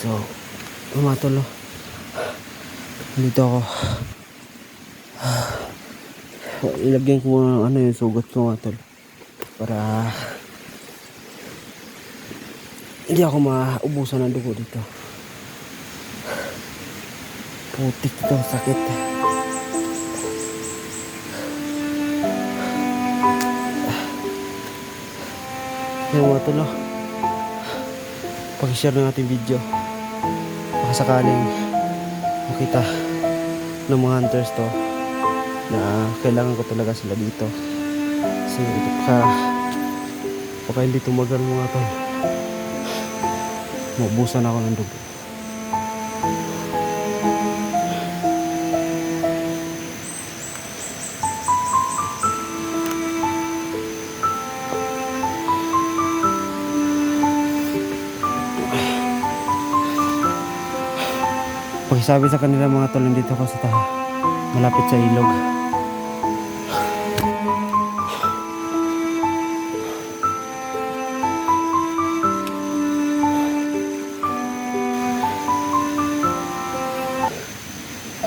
So, mga tol, dito ako. Ilagyan ko muna ano yung sugat ko, mga tol, para hindi ako maubusan ng dugo dito. Putik ito, sakit. Yan mga tol, pag-share ng ating video, baka sakaling makita ng mga hunters to na kailangan ko talaga sila dito. Kasi baka hindi tumagal mga tol, maubusan ako ng dugo. Pakisabi sa kanila mga tol, nandito ako sa malapit sa ilog.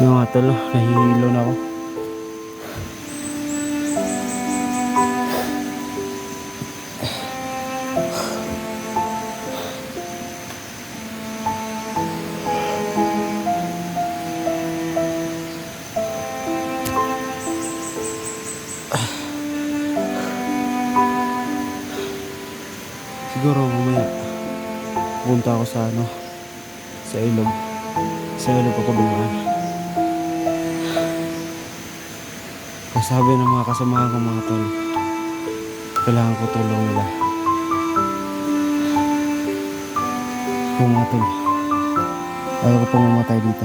Yung mga tol, nahihilo na ako. Siguro mamaya punta ako sa sa ilog. Sa ilog ako dumaan. Kasabi ng mga kasamahan ko mga tol, kailangan ko tulong nila. Kung mga tol, ayaw ko pang mamatay dito.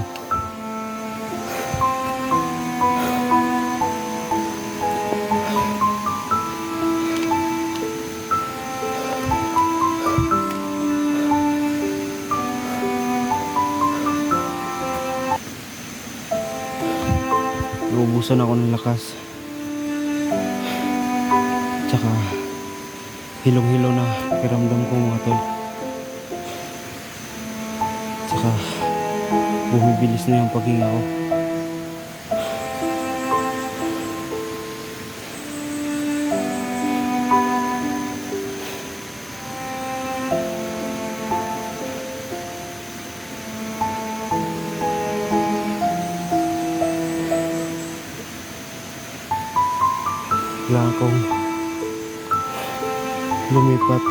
Naubusan ako ng lakas. Tsaka hilong-hilo na pakiramdam ko mga tol. Tsaka bumibilis na yung paghinga ko. Kailangan kong lumipat.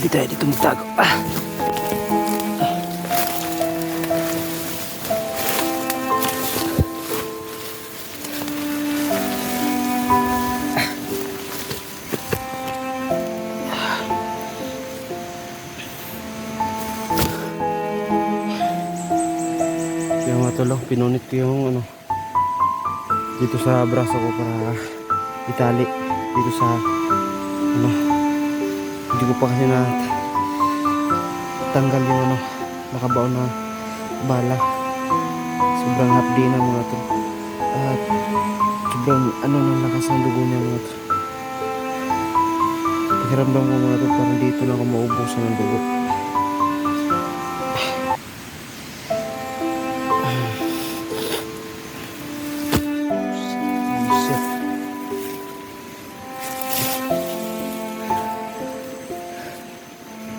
Hindi tayo dito magtago. Yung mga tol, pinunit ko yung dito sa braso ko para itali dito sa hindi ko pa kasi na tanggal yung nakabaon na bala. Sobrang hapdi na mga tol, at sobrang ng lakas ng dugo niya mga tol. Pakiramdam ko mga tol, parang dito na ako maubusan ng dugo.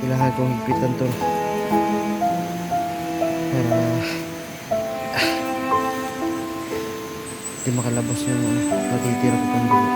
Kailangan kong higpitan to para hindi makalabas yung natitira ko pang dugo.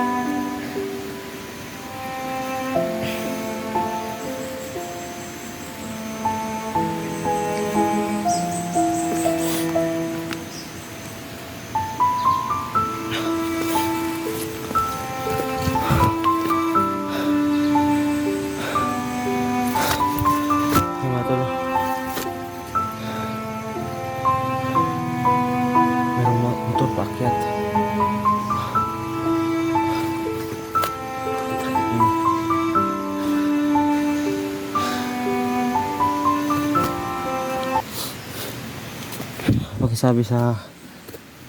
sabi sa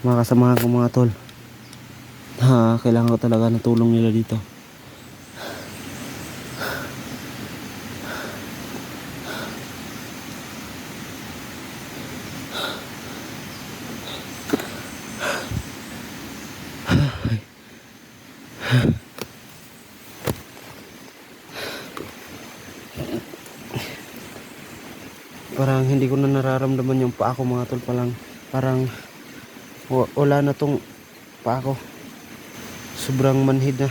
mga kasamahan ko mga tol na kailangan ko talaga ng tulong nila dito. Parang hindi ko na nararamdaman yung paa ko mga tol. Parang wala na tong paa ko. Sobrang manhid na.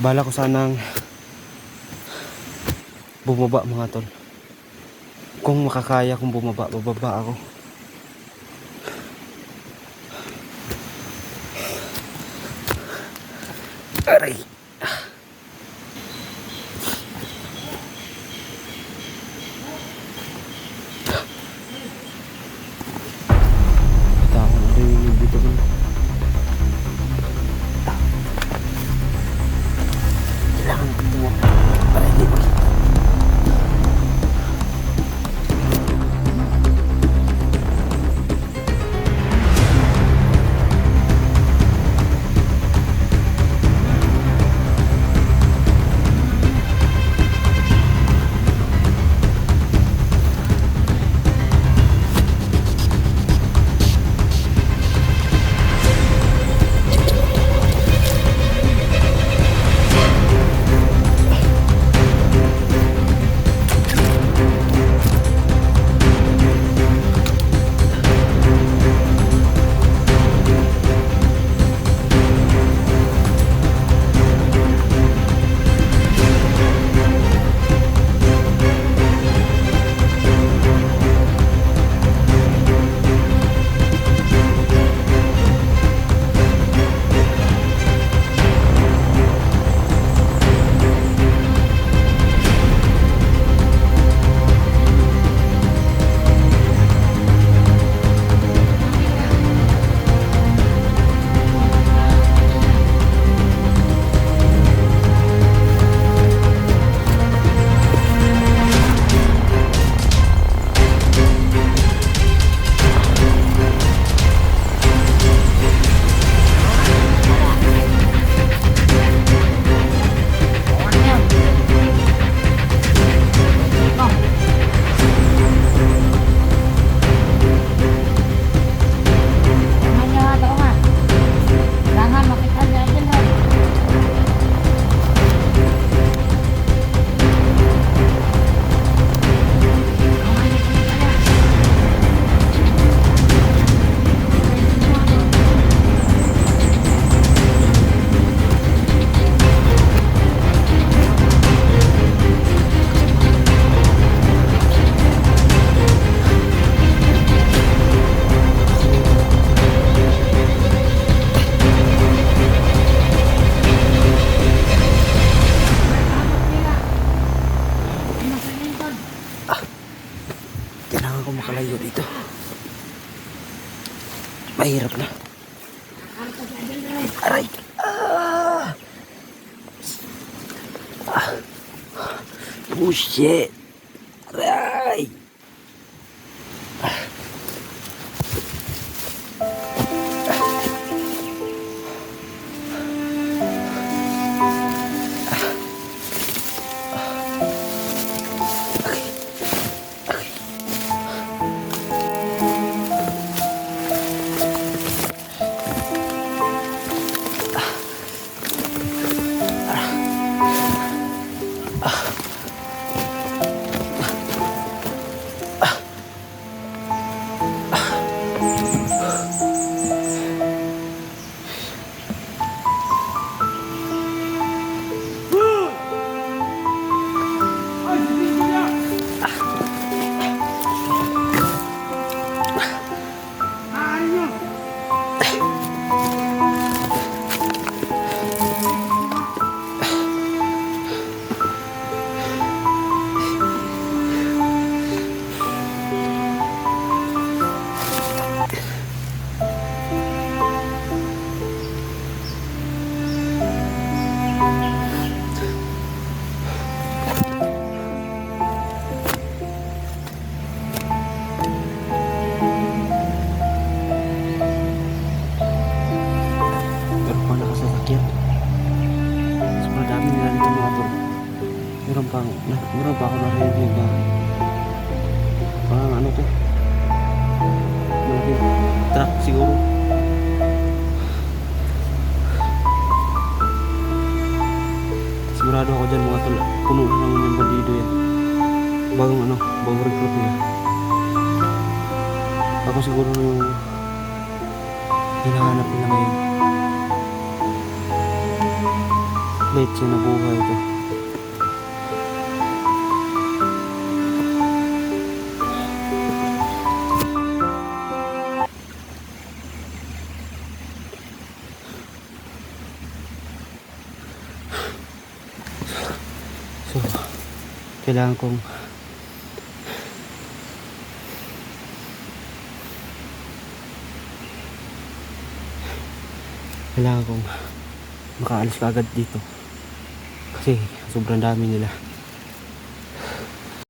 Bala ko sanang bumaba mga tol. Kung makakaya kong bumaba, bababa ako. Aray. Bitawan na rin yung dito ko. Kailangan ko bumaba para hindi makita. Makalayo dito. Mahirap na. Aray. Oh shit. Aray. meron pa ako narinig na parang ano to, malaking truck siguro. Sigurado ako dyan mga tol, puno na naman yung bandido yan. Bagong recruit nila. Ako siguro na yung hinahanap nila ngayon. Late siya na buhay ito. So, kailangan kong makaalis ka agad dito kasi sobrang dami nila.